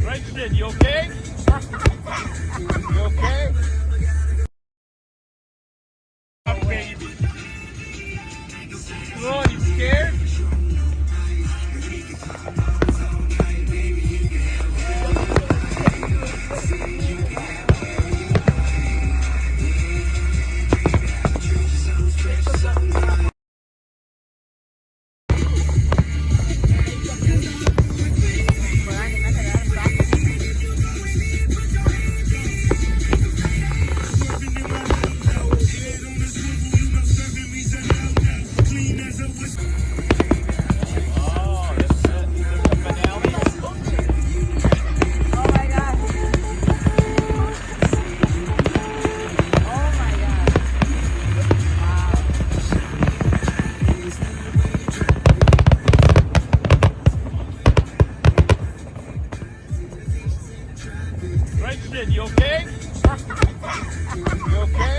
Brendan, you okay? You okay? Up, baby. Oh, you scared? Oh, that's it. There's the finale. Oh my god. Oh my god. Brendan, you okay? You okay?